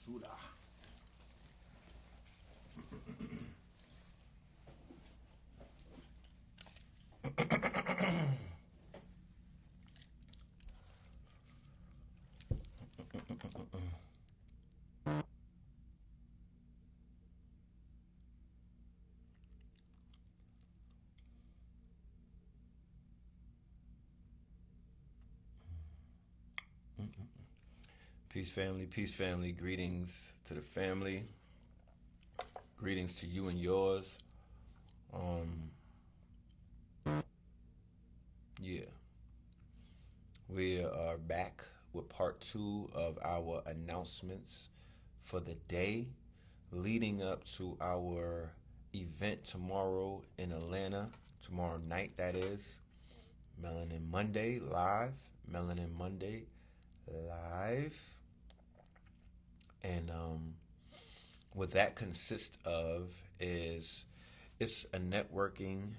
basura. Peace family, greetings to the family, greetings to you and yours. Yeah, we are back with part 2 of our announcements for the day leading up to our event tomorrow in Atlanta, tomorrow night that is, Melanin Monday live, Melanin Monday live. And what that consists of is it's a networking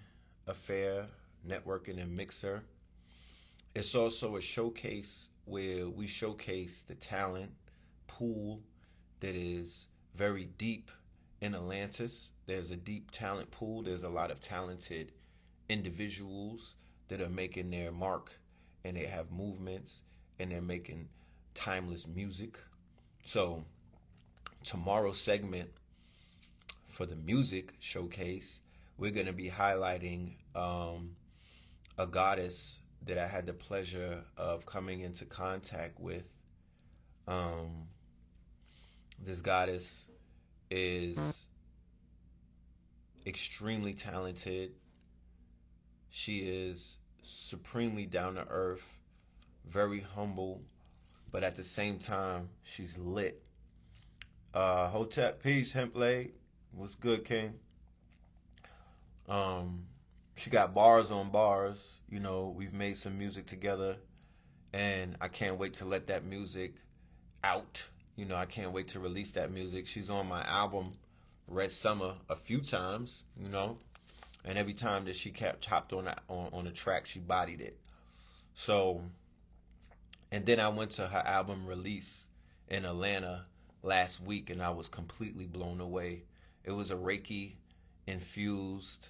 affair, networking and mixer. It's also a showcase where we showcase the talent pool that is very deep in Atlantis. There's a deep talent pool. There's a lot of talented individuals that are making their mark, and they have movements, and they're making timeless music. So tomorrow's segment for the music showcase, we're going to be highlighting a goddess that I had the pleasure of coming into contact with. This goddess is extremely talented. She is supremely down to earth, very humble, but at the same time, she's lit. Hotep, peace, Hemplade. What's good, King? She got bars on bars. You know, we've made some music together, and I can't wait to let that music out. You know, I can't wait to release that music. She's on my album, Red Summer, a few times, you know, and every time that she kept chopped on a track, she bodied it. So, and then I went to her album release in Atlanta last week, and I was completely blown away. It was a Reiki infused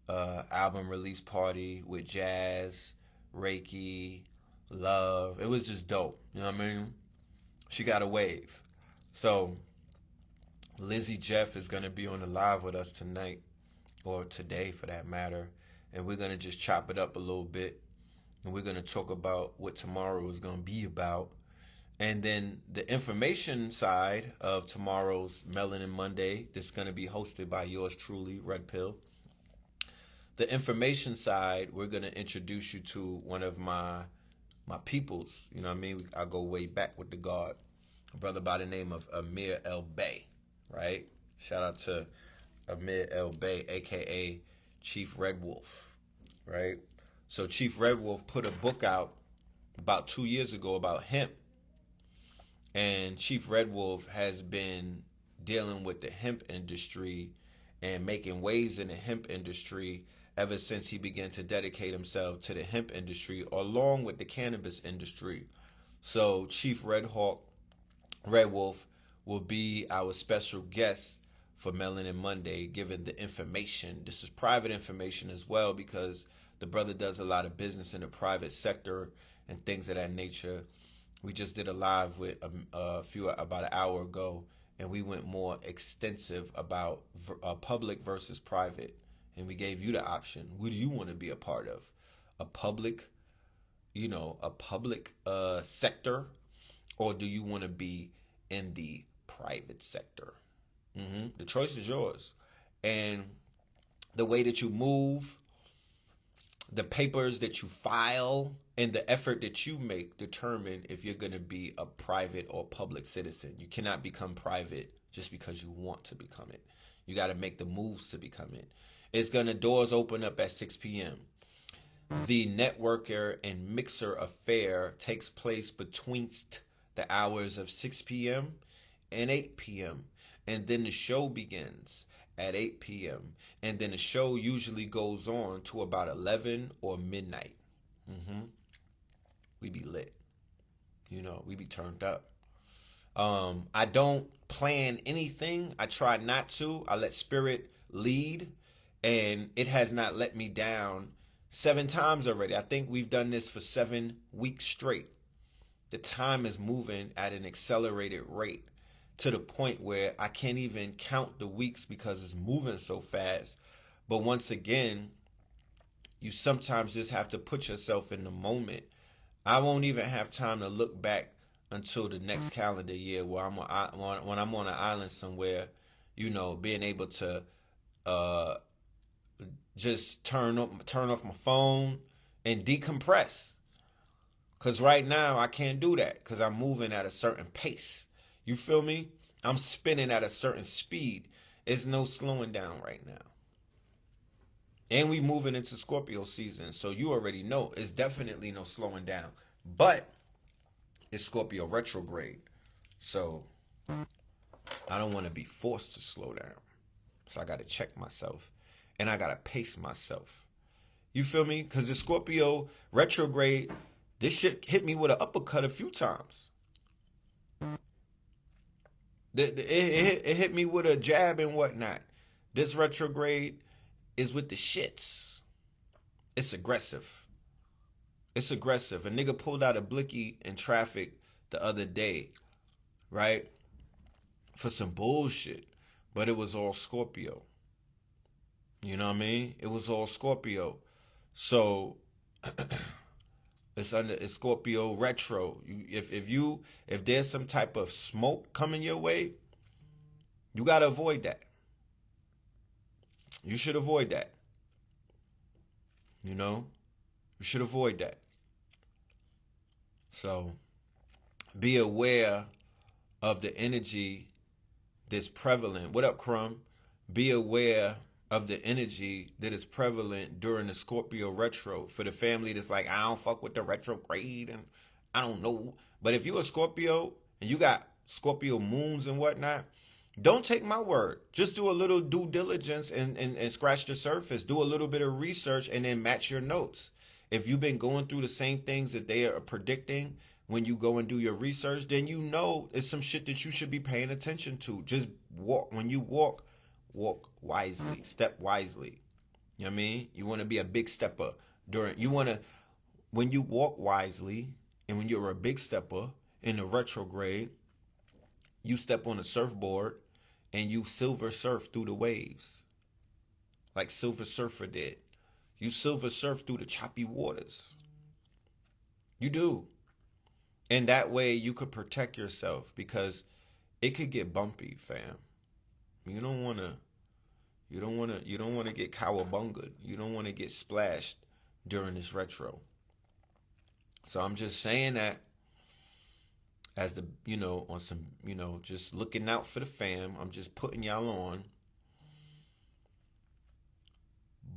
album release party with jazz, Reiki, love. It was just dope. You know what I mean? She got a wave. So Lizzy Jeff is going to be on the live with us tonight, or today for that matter, and we're going to just chop it up a little bit, and we're going to talk about what tomorrow is going to be about. And then the information side of tomorrow's Melanin Monday, that's going to be hosted by yours truly, Red Pill. The information side, we're going to introduce you to one of my peoples. You know what I mean? I go way back with the God. A brother by the name of Amir El Bey, right? Shout out to Amir El Bey, a.k.a. Chief Redwolf, right? So Chief Redwolf put a book out about 2 years ago about hemp. And Chief Redwolf has been dealing with the hemp industry and making waves in the hemp industry ever since he began to dedicate himself to the hemp industry along with the cannabis industry. So Chief Redwolf will be our special guest for Melanin Monday, giving the information. This is private information as well, because the brother does a lot of business in the private sector and things of that nature. We just did a live with about an hour ago, and we went more extensive about public versus private. And we gave you the option. What do you want to be a part of? A public sector, or do you want to be in the private sector? The choice is yours. And the way that you move, the papers that you file, and the effort that you make determine if you're going to be a private or public citizen. You cannot become private just because you want to become it. You got to make the moves to become it. Doors open up at 6 p.m. The networker and mixer affair takes place betweenst the hours of 6 p.m. and 8 p.m. And then the show begins at 8 p.m. And then the show usually goes on to about 11 or midnight. We be lit. You know, we be turned up. I don't plan anything. I try not to. I let spirit lead, and it has not let me down 7 times already. I think we've done this for 7 weeks straight. The time is moving at an accelerated rate to the point where I can't even count the weeks because it's moving so fast. But once again, you sometimes just have to put yourself in the moment. I won't even have time to look back until the next calendar year where when I'm on an island somewhere, being able to just turn off my phone and decompress. Because right now I can't do that because I'm moving at a certain pace. You feel me? I'm spinning at a certain speed. It's no slowing down right now. And we moving into Scorpio season, so you already know it's definitely no slowing down. But it's Scorpio retrograde, so I don't want to be forced to slow down. So I got to check myself, and I got to pace myself. You feel me? Because the Scorpio retrograde, this shit hit me with an uppercut a few times. It hit me with a jab and whatnot. This retrograde is with the shits. It's aggressive. It's aggressive. A nigga pulled out a blicky in traffic the other day, right? For some bullshit. But it was all Scorpio. You know what I mean? It was all Scorpio. So it's Scorpio retro. If there's some type of smoke coming your way, you gotta avoid that. You should avoid that. You should avoid that. So be aware of the energy that's prevalent. What up, Crumb? Be aware of the energy that is prevalent during the Scorpio retro. For the family that's like, I don't fuck with the retrograde and I don't know. But if you're a Scorpio and you got Scorpio moons and whatnot, don't take my word. Just do a little due diligence and scratch the surface. Do a little bit of research and then match your notes. If you've been going through the same things that they are predicting when you go and do your research, then it's some shit that you should be paying attention to. Just walk. When you walk wisely. Step wisely. You know what I mean? You want to be a big stepper. When you walk wisely and when you're a big stepper in the retrograde, you step on a surfboard and you silver surf through the waves. Like Silver Surfer did. You silver surf through the choppy waters. You do. And that way you could protect yourself because it could get bumpy, fam. You don't want to get cowabunga. You don't want to get splashed during this retro. So I'm just saying that as on some, just looking out for the fam. I'm just putting y'all on.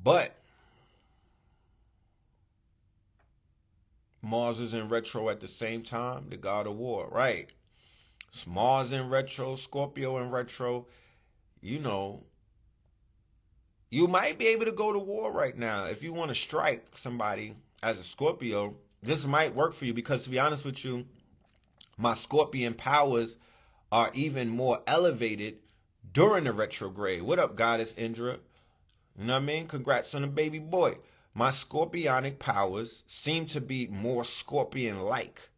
But Mars is in retro at the same time, the god of war, right? It's Mars in retro, Scorpio in retro. You might be able to go to war right now. If you want to strike somebody as a Scorpio, this might work for you because, to be honest with you, my Scorpion powers are even more elevated during the retrograde. What up, Goddess Indra? You know what I mean? Congrats on the baby boy. My Scorpionic powers seem to be more Scorpion-like.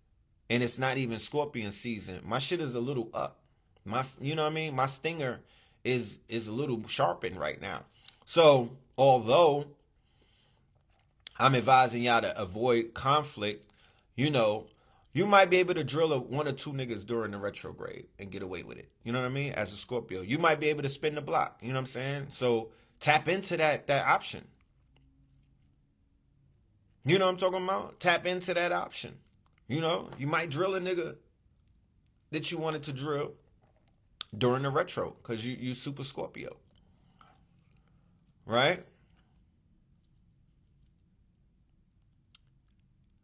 And it's not even Scorpion season. My shit is a little up. You know what I mean? My stinger is a little sharpened right now. So, although I'm advising y'all to avoid conflict, you might be able to drill 1 or 2 niggas during the retrograde and get away with it. You know what I mean? As a Scorpio. You might be able to spin the block. You know what I'm saying? So tap into that option. You know what I'm talking about? Tap into that option. You might drill a nigga that you wanted to drill during the retro because you super Scorpio. Right?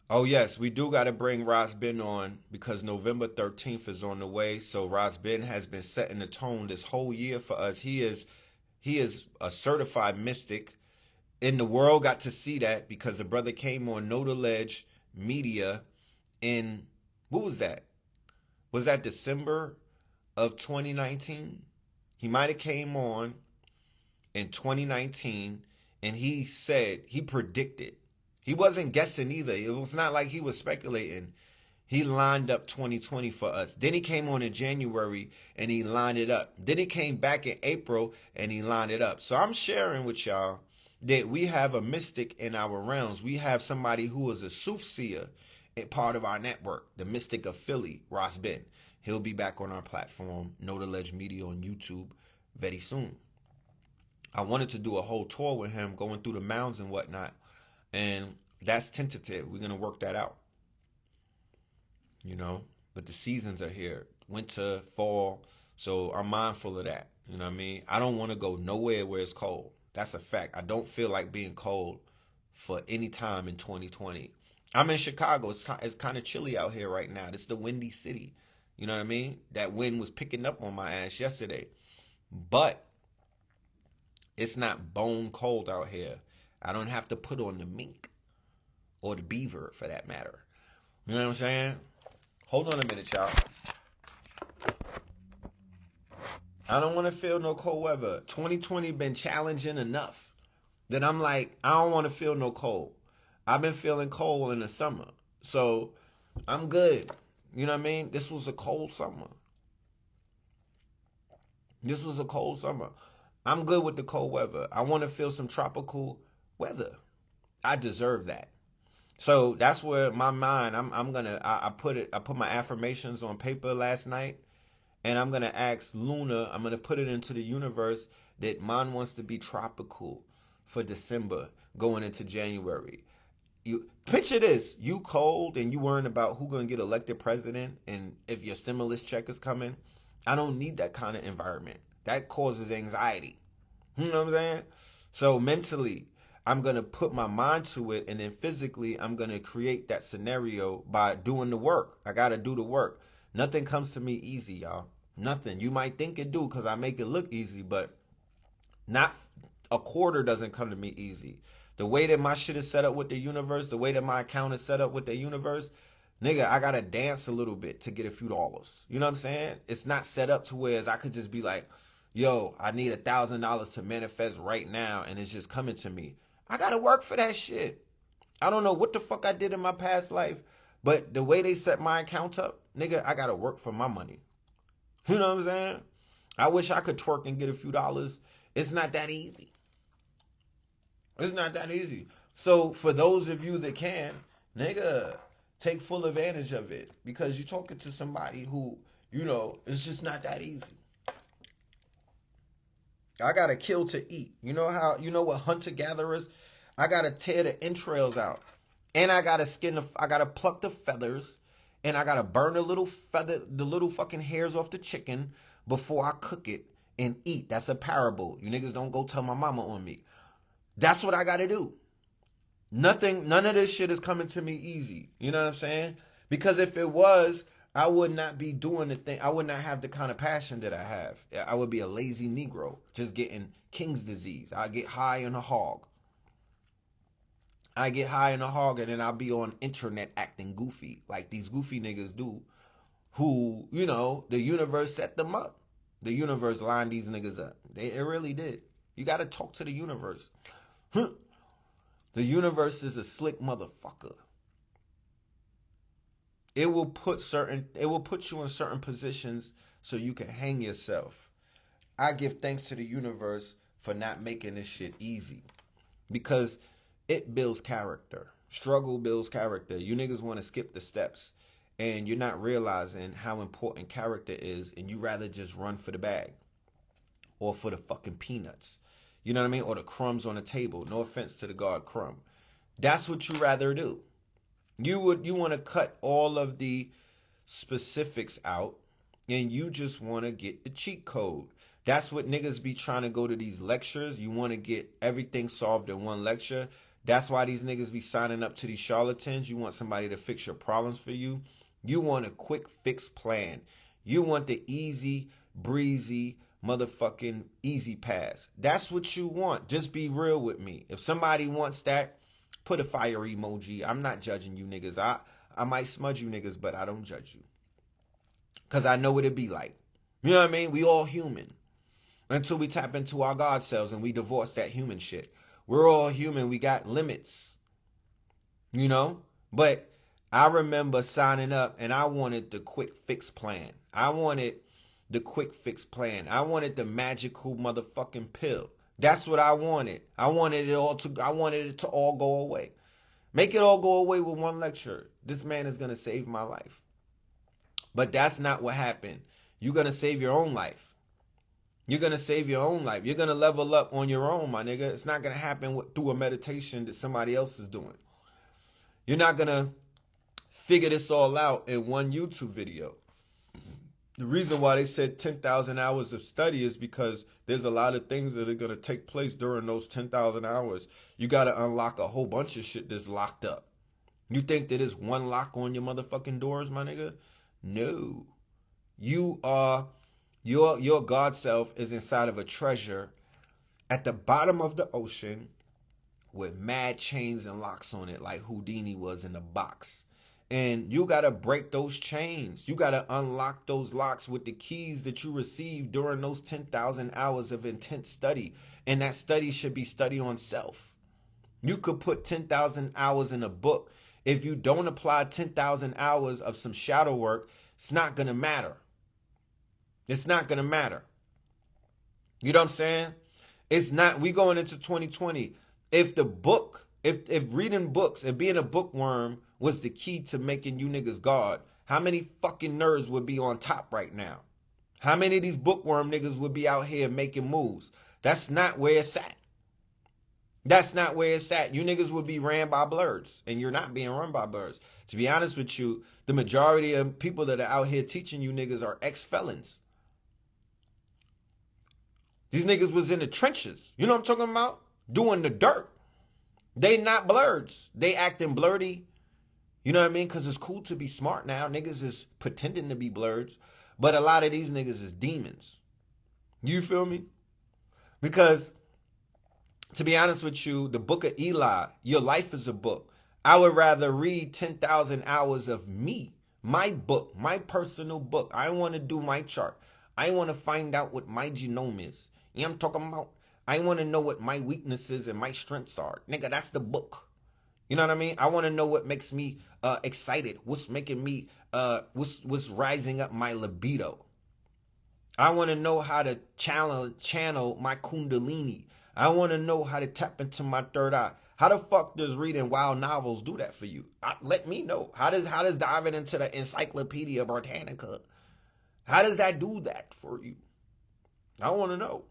Oh, yes, we do got to bring Ras Ben on because November 13th is on the way. So Ras Ben has been setting the tone this whole year for us. He is a certified mystic. And the world got to see that because the brother came on Know the Ledge Media in, what was that? Was that December of 2019. He might have came on in 2019 and he said, he predicted. He wasn't guessing either. It was not like he was speculating. He lined up 2020 for us. Then he came on in January and he lined it up. Then he came back in April and he lined it up. So I'm sharing with y'all that we have a mystic in our realms. We have somebody who is a soothsayer and part of our network, the Mystic of Philly, Ross Ben. He'll be back on our platform, Know the Ledge Media on YouTube, very soon. I wanted to do a whole tour with him, going through the mounds and whatnot, and that's tentative. We're going to work that out, you know, but the seasons are here, winter, fall, so I'm mindful of that, you know what I mean? I don't want to go nowhere where it's cold. That's a fact. I don't feel like being cold for any time in 2020. I'm in Chicago. It's kind of chilly out here right now. It's the windy city. You know what I mean? That wind was picking up on my ass yesterday. But it's not bone cold out here. I don't have to put on the mink or the beaver for that matter. You know what I'm saying? Hold on a minute, y'all. I don't want to feel no cold weather. 2020 been challenging enough that I'm like, I don't want to feel no cold. I've been feeling cold in the summer. So I'm good. You know what I mean? This was a cold summer. I'm good with the cold weather. I want to feel some tropical weather. I deserve that. So that's where my mind, I put my affirmations on paper last night, and I'm gonna ask Luna, I'm gonna put it into the universe that mine wants to be tropical for December going into January. You picture this, you cold and you worrying about who gonna get elected president and if your stimulus check is coming. I don't need that kind of environment. That causes anxiety. You know what I'm saying? So mentally, I'm going to put my mind to it, and then physically, I'm going to create that scenario by doing the work. I got to do the work. Nothing comes to me easy, y'all. Nothing. You might think it do because I make it look easy, but not a quarter doesn't come to me easy. The way that my shit is set up with the universe, the way that my account is set up with the universe, nigga, I got to dance a little bit to get a few dollars. You know what I'm saying? It's not set up to where I could just be like, yo, I need $1,000 to manifest right now, and it's just coming to me. I gotta work for that shit. I don't know what the fuck I did in my past life, but the way they set my account up, nigga, I gotta work for my money. You know what I'm saying? I wish I could twerk and get a few dollars. It's not that easy. It's not that easy. So for those of you that can, nigga, take full advantage of it, because you're talking to somebody who, you know, it's just not that easy. I gotta kill to eat. You know what hunter-gatherers? I gotta tear the entrails out. And I gotta I gotta pluck the feathers. And I gotta burn the little fucking hairs off the chicken before I cook it and eat. That's a parable. You niggas don't go tell my mama on me. That's what I gotta do. None of this shit is coming to me easy. You know what I'm saying? Because if it was, I would not be doing the thing. I would not have the kind of passion that I have. I would be a lazy Negro, just getting King's disease. I get high on a hog. And then I'll be on internet acting goofy, like these goofy niggas do, who, you know, the universe set them up. The universe lined these niggas up. It really did. You got to talk to the universe. The universe is a slick motherfucker. It will put you in certain positions so you can hang yourself. I give thanks to the universe for not making this shit easy, because it builds character. Struggle builds character. You niggas want to skip the steps, and you're not realizing how important character is, and you rather just run for the bag or for the fucking peanuts. You know what I mean? Or the crumbs on the table. No offense to the God Crumb. That's what you rather do. You want to cut all of the specifics out, and you just want to get the cheat code. That's what niggas be trying to go to these lectures. You want to get everything solved in one lecture. That's why these niggas be signing up to these charlatans. You want somebody to fix your problems for you. You want a quick fix plan. You want the easy, breezy, motherfucking easy pass. That's what you want. Just be real with me. If somebody wants that, put a fire emoji. I'm not judging you niggas. I might smudge you niggas, but I don't judge you. Because I know what it be like. You know what I mean? We all human until we tap into our God selves and we divorce that human shit. We're all human. We got limits, you know? But I remember signing up and I wanted the quick fix plan. I wanted the quick fix plan. I wanted the magical motherfucking pill. That's what I wanted. I wanted it to all go away. Make it all go away with one lecture. This man is going to save my life. But that's not what happened. You're going to save your own life. You're going to save your own life. You're going to level up on your own, my nigga. It's not going to happen through a meditation that somebody else is doing. You're not going to figure this all out in one YouTube video. The reason why they said 10,000 hours of study is because there's a lot of things that are going to take place during those 10,000 hours. You got to unlock a whole bunch of shit that's locked up. You think that it's one lock on your motherfucking doors, my nigga? No. You are, your God self is inside of a treasure at the bottom of the ocean with mad chains and locks on it like Houdini was in the box. And you got to break those chains. You got to unlock those locks with the keys that you received during those 10,000 hours of intense study. And that study should be study on self. You could put 10,000 hours in a book. If you don't apply 10,000 hours of some shadow work, it's not going to matter. It's not going to matter. You know what I'm saying? It's not, we going into 2020. If the book, if reading books, if being a bookworm was the key to making you niggas God, how many fucking nerds would be on top right now? How many of these bookworm niggas would be out here making moves? That's not where it's at. That's not where it's at. You niggas would be ran by blurs, and you're not being run by blurs. To be honest with you, the majority of people that are out here teaching you niggas are ex-felons. These niggas was in the trenches. You know what I'm talking about? Doing the dirt. They not blurs. They acting blurty. You know what I mean? Because it's cool to be smart now. Niggas is pretending to be blurs. But a lot of these niggas is demons. You feel me? Because, to be honest with you, the book of Eli, your life is a book. I would rather read 10,000 hours of me, my book, my personal book. I want to do my chart. I want to find out what my genome is. You know what I'm talking about? I want to know what my weaknesses and my strengths are. Nigga, that's the book. You know what I mean? I want to know what makes me excited. What's making me, what's rising up my libido. I want to know how to channel my kundalini. I want to know how to tap into my third eye. How the fuck does reading wild novels do that for you? Let me know. How does diving into the Encyclopedia Britannica, how does that do that for you? I want to know.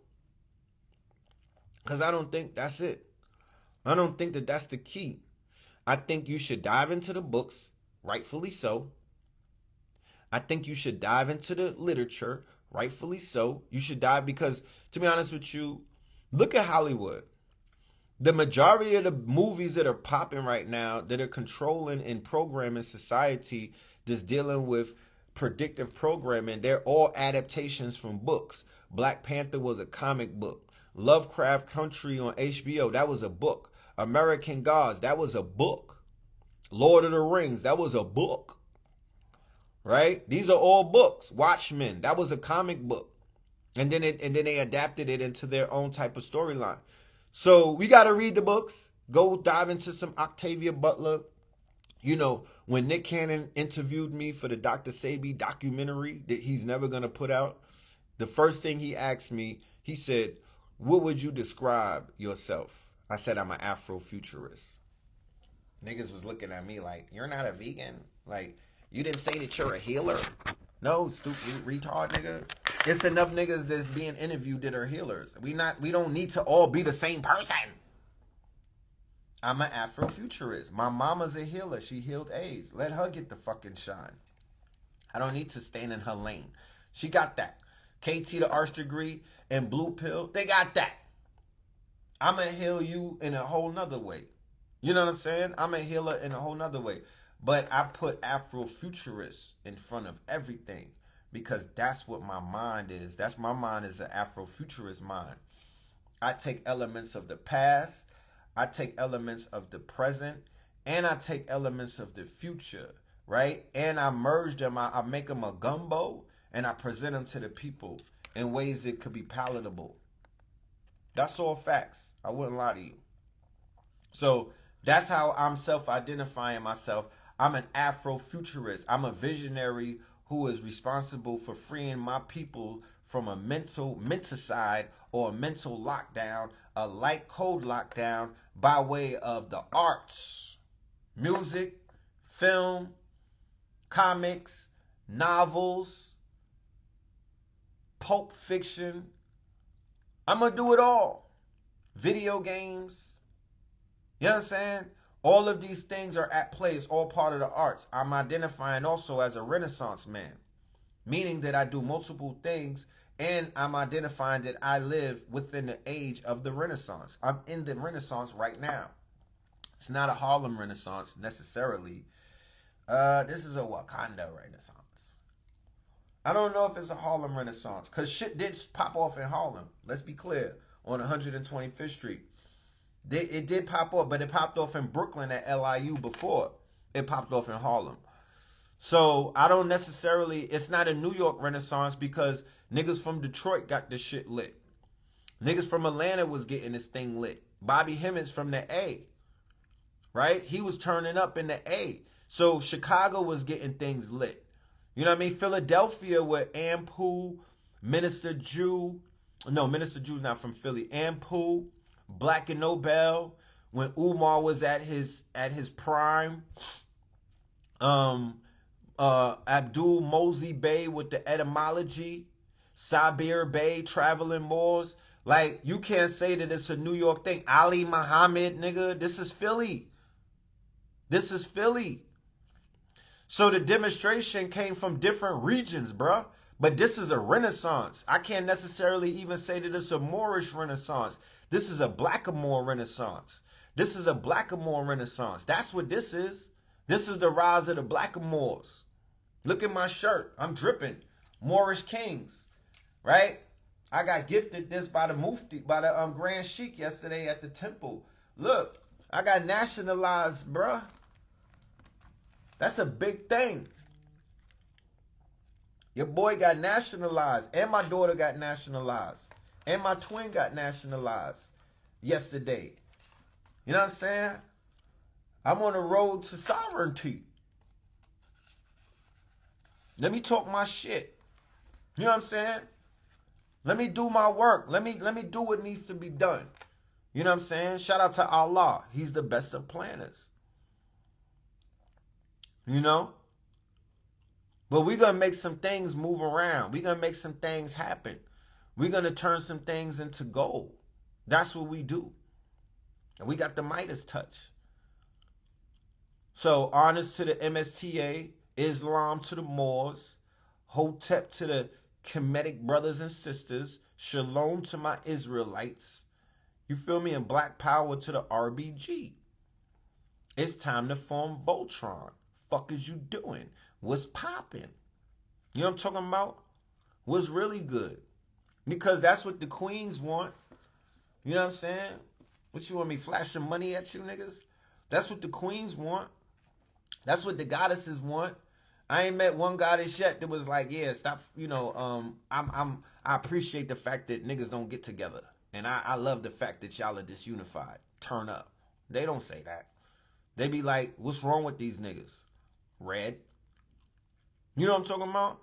Because I don't think that's it. I don't think that that's the key. I think you should dive into the books, rightfully so. I think you should dive into the literature, rightfully so. You should dive because, to be honest with you, look at Hollywood. The majority of the movies that are popping right now, that are controlling and programming society, just dealing with predictive programming, they're all adaptations from books. Black Panther was a comic book. Lovecraft Country on HBO, that was a book. American Gods, that was a book. Lord of the Rings, that was a book. Right? These are all books. Watchmen, that was a comic book. And then they adapted it into their own type of storyline. So we got to read the books. Go dive into some Octavia Butler. You know, when Nick Cannon interviewed me for the Dr. Sebi documentary that he's never going to put out, the first thing he asked me, he said, what would you describe yourself? I said, I'm an Afrofuturist. Niggas was looking at me like, you're not a vegan? Like, you didn't say that you're a healer? No, stupid retard nigga. It's enough niggas that's being interviewed that are healers. We don't need to all be the same person. I'm an Afrofuturist. My mama's a healer. She healed AIDS. Let her get the fucking shine. I don't need to stand in her lane. She got that. KT the arts degree and blue pill, they got that. I'm going to heal you in a whole nother way. You know what I'm saying? I'm a healer in a whole nother way. But I put Afrofuturist in front of everything because that's what my mind is. That's my mind is an Afrofuturist mind. I take elements of the past, I take elements of the present, and I take elements of the future, right? And I merge them, I make them a gumbo, and I present them to the people in ways that could be palatable. That's all facts. I wouldn't lie to you. So that's how I'm self-identifying myself. I'm an Afrofuturist. I'm a visionary who is responsible for freeing my people from a menticide or a mental lockdown, a light code lockdown by way of the arts, music, film, comics, novels, pulp fiction. I'm going to do it all. Video games. You know what I'm saying? All of these things are at play. It's all part of the arts. I'm identifying also as a Renaissance man, meaning that I do multiple things, and I'm identifying that I live within the age of the Renaissance. I'm in the Renaissance right now. It's not a Harlem Renaissance necessarily. This is a Wakanda Renaissance. I don't know if it's a Harlem Renaissance, because shit did pop off in Harlem. Let's be clear. On 125th Street. It did pop off, but it popped off in Brooklyn at LIU before it popped off in Harlem. So I don't necessarily, it's not a New York Renaissance because niggas from Detroit got this shit lit. Niggas from Atlanta was getting this thing lit. Bobby Hemmings from the A, right? He was turning up in the A. So Chicago was getting things lit. You know what I mean? Philadelphia with Ampu, Minister Jew. No, Minister Jew's not from Philly. Ampu, Black and Nobel, when Umar was at his prime. Abdul Mosey Bey with the etymology. Sabir Bey, Traveling Moors. Like, you can't say that it's a New York thing. Ali Muhammad, nigga, this is Philly. This is Philly. So the demonstration came from different regions, bruh. But this is a Renaissance. I can't necessarily even say that it's a Moorish Renaissance. This is a Blackamoor Renaissance. This is a Blackamoor Renaissance. That's what this is. This is the rise of the Blackamoors. Look at my shirt. I'm dripping. Moorish Kings. Right? I got gifted this by the Mufti, by the Grand Sheikh yesterday at the temple. Look, I got nationalized, bruh. That's a big thing. Your boy got nationalized, and my daughter got nationalized, and my twin got nationalized yesterday. You know what I'm saying? I'm on the road to sovereignty. Let me talk my shit. You know what I'm saying? Let me do my work. Let me do what needs to be done. You know what I'm saying? Shout out to Allah. He's the best of planners. You know? But we're going to make some things move around. We're going to make some things happen. We're going to turn some things into gold. That's what we do. And we got the Midas touch. So, honors to the MSTA, Islam to the Moors, Hotep to the Kemetic brothers and sisters, Shalom to my Israelites. You feel me? And Black Power to the RBG. It's time to form Voltron. Fuck is you doing? What's popping? You know what I'm talking about? What's really good? Because that's what the queens want. You know what I'm saying? What you want me flashing money at you niggas? That's what the queens want. That's what the goddesses want. I ain't met one goddess yet that was like, yeah, stop, you know, I appreciate the fact that niggas don't get together. And I love the fact that y'all are disunified. Turn up. They don't say that. They be like, what's wrong with these niggas? Red. You know what I'm talking about?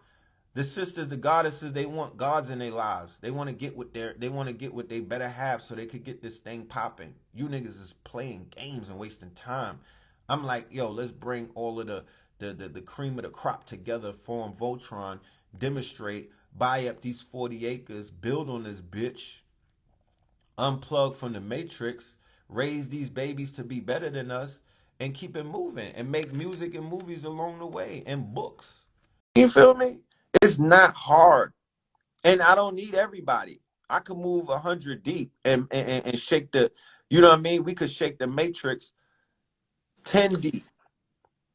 The sisters, the goddesses, they want gods in their lives. They want to get what they better have so they could get this thing popping. You niggas is playing games and wasting time. I'm like, yo, let's bring all of the cream of the crop together, form Voltron, demonstrate, buy up these 40 acres, build on this bitch, unplug from the matrix, raise these babies to be better than us, and keep it moving, and make music and movies along the way, and books. You feel me? It's not hard. And I don't need everybody. I could move 100 deep and shake the, you know what I mean? We could shake the matrix 10 deep.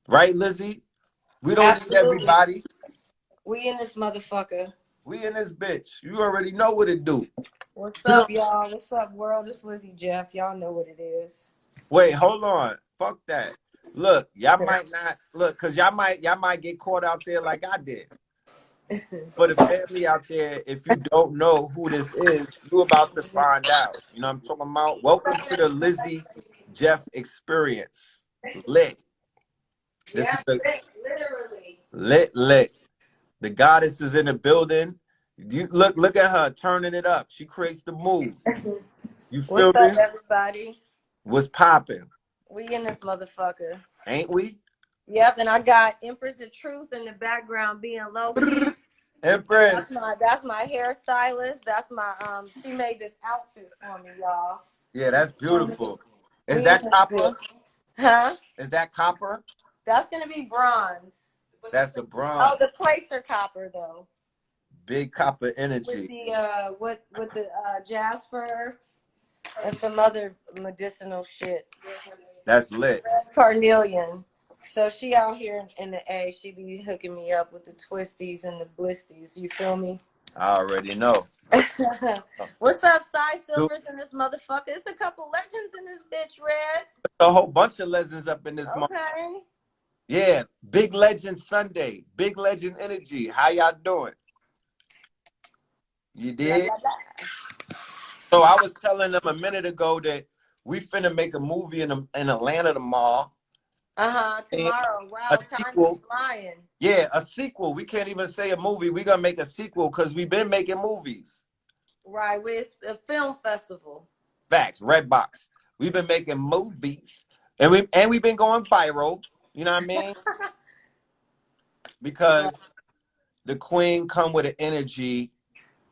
Right, Lizzy? We don't Absolutely. need everybody. We in this motherfucker. We in this bitch. You already know what it do. What's up, y'all? What's up, world? It's Lizzy Jeff. Y'all know what it is. Wait, hold on. Fuck that. Look, y'all might not look, cause y'all might get caught out there like I did. For the family out there, if you don't know who this is, you about to find out. You know what I'm talking about? Welcome to the Lizzy Jeff experience. Lit. This is Yeah, the literally. lit. The goddess is in the building. You look at her turning it up. She creates the mood. You What's feel up, me? everybody? What's popping? We in this motherfucker. Ain't we? Yep, and I got Empress of Truth in the background being low key. Empress. That's my hairstylist. That's my she made this outfit for me, y'all. Yeah, that's beautiful. Is We in that this copper? bitch. Huh? Is that copper? That's gonna be bronze. That's the Oh, bronze. the plates are copper though. Big copper With energy. the with the jasper and some other medicinal shit. That's lit. Carnelian. So she out here in the A. She be hooking me up with the twisties and the blisties. You feel me? I already know. What's up, Cy Silvers in this motherfucker? It's a couple legends in this bitch, Red. A whole bunch of legends up in this month. Okay. Yeah, Big Legend Sunday, Big Legend Energy. How y'all doing? You Blah, did? blah, blah. So I was telling them a minute ago that we finna make a movie in Atlanta tomorrow. And Tomorrow. a Wow, time is sequel. flying. Yeah, a sequel. We can't even say a movie. We're gonna make a sequel because we've been making movies. Right, with a film festival. Facts, Redbox. We've been making movies. And we've been going viral. You know what I mean? Right. Because the queen come with an energy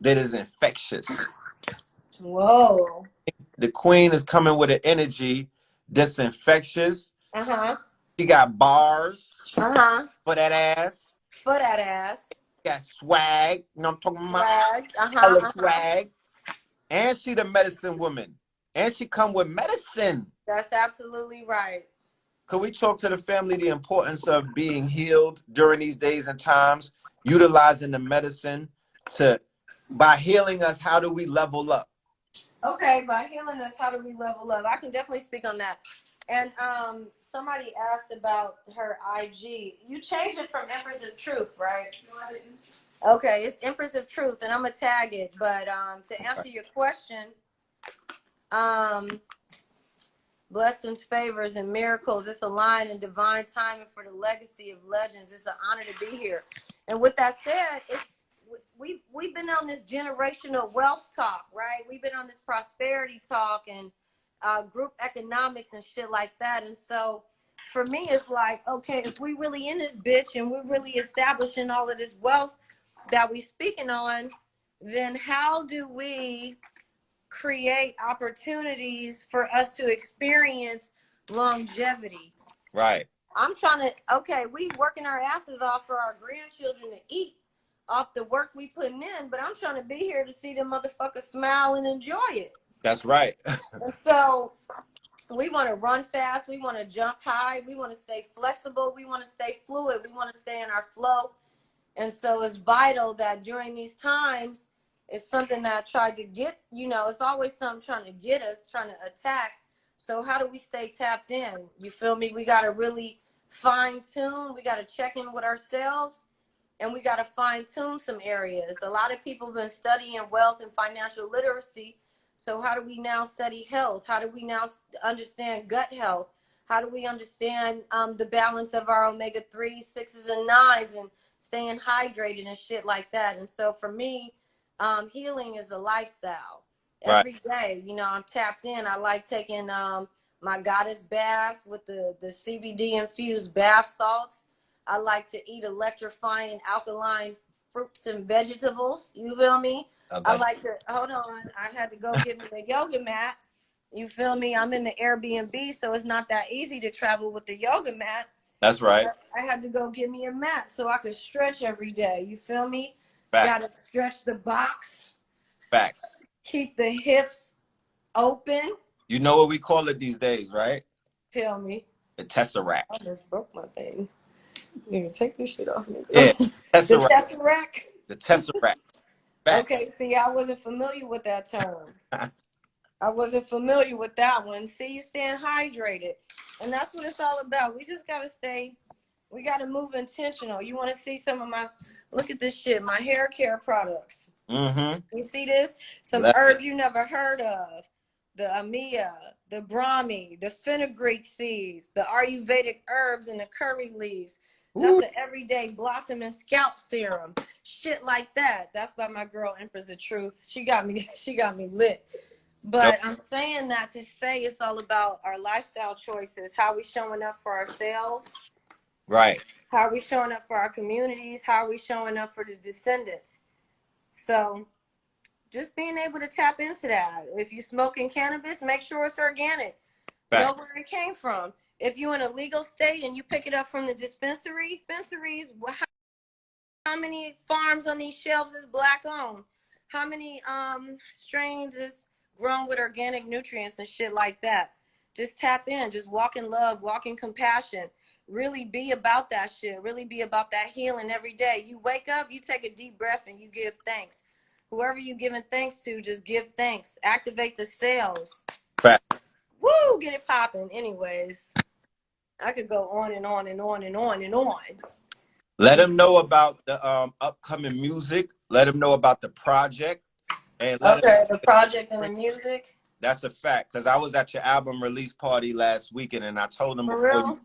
that is infectious. Whoa. The queen is coming with an energy that's infectious. Uh-huh. She got bars Uh-huh. for that ass. For that ass. She got swag. You know what I'm talking about? Swag. Hella Uh-huh. swag. And she the medicine woman. And she come with medicine. That's absolutely right. Could we talk to the family the importance of being healed during these days and times, utilizing the medicine to by healing us, how do we level up? Okay, by healing us, how do we level up? I can definitely speak on that. And somebody asked about her IG. You changed it from Empress of Truth, right? No, I didn't. Okay, it's Empress of Truth, and I'm gonna tag it. But to answer your question, um, blessings, favors, and miracles. It's a line in divine timing for the legacy of legends. It's an honor to be here. And with that said, we've been on this generational wealth talk, right? We've been on this prosperity talk and group economics and shit like that. And so for me, it's like, okay, if we really in this bitch and we're really establishing all of this wealth that we speaking on, then how do we create opportunities for us to experience longevity? Right. I'm trying to, okay, we working our asses off for our grandchildren to eat off the work we putting in, but I'm trying to be here to see the motherfuckers smile and enjoy it. That's right. And so we want to run fast. We want to jump high. We want to stay flexible. We want to stay fluid. We want to stay in our flow. And so it's vital that during these times, it's something that I tried to get, it's always something trying to get us, trying to attack. So how do we stay tapped in? You feel me? We got to really fine tune. We got to check in with ourselves, and we got to fine tune some areas. A lot of people have been studying wealth and financial literacy. So how do we now study health? How do we now understand gut health? How do we understand the balance of our omega-3s, 6s, and 9s, and staying hydrated and shit like that? And so for me, healing is a lifestyle. Right. Every day, I'm tapped in. I like taking my goddess baths with the CBD infused bath salts. I like to eat electrifying alkaline fruits and vegetables. You feel me? I like to, hold on, I had to go get me a yoga mat. You feel me? I'm in the Airbnb, so it's not that easy to travel with the yoga mat. That's right. I had to go get me a mat so I could stretch every day. You feel me? Facts. Gotta stretch the box. Facts. Keep the hips open. You know what we call it these days, right? Tell me. The Tesseract. I just broke my thing. You take this shit off me. Yeah. The Tesseract. Tesseract? The Tesseract. Facts. Okay, see, I wasn't familiar with that term. I wasn't familiar with that one. See, you staying hydrated. And that's what it's all about. We just got to we got to move intentional. You want to see some of my Look at this shit. My hair care products. Mm-hmm. You see this? Some herbs you never heard of. The Amia, the Brahmi, the fenugreek seeds, the Ayurvedic herbs, and the curry leaves. That's an everyday blossom and scalp serum. Shit like that. That's by my girl Empress of Truth. She got me lit. But I'm saying that to say it's all about our lifestyle choices, how we showing up for ourselves. Right. How are we showing up for our communities? How are we showing up for the descendants? So just being able to tap into that. If you're smoking cannabis, make sure it's organic. Know where it came from. If you're in a legal state and you pick it up from the dispensaries, how many farms on these shelves is black owned? How many strains is grown with organic nutrients and shit like that? Just tap in. Just walk in love, walk in compassion. Really be about that shit. Really be about that healing every day. You wake up, you take a deep breath, and you give thanks. Whoever you giving thanks to, just give thanks. Activate the cells. Woo, get it popping. Anyways, I could go on and on and on and on and on. Let them know about the upcoming music. Let them know about the project. And the project and the music. That's a fact. Because I was at your album release party last weekend, and I told them before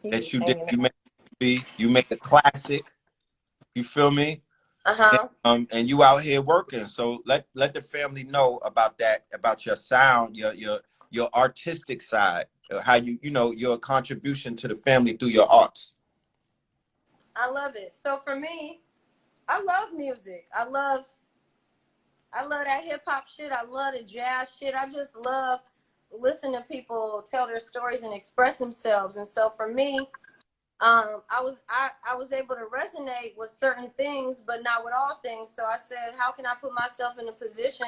that you make a classic. You feel me? And you out here working. So let the family know about that, about your sound, your artistic side, how your contribution to the family through your arts. I love it. So for me, I love music. I love that hip hop shit. I love the jazz shit. I just love listening to people tell their stories and express themselves. And so for me, I was able to resonate with certain things, but not with all things. So I said, how can I put myself in a position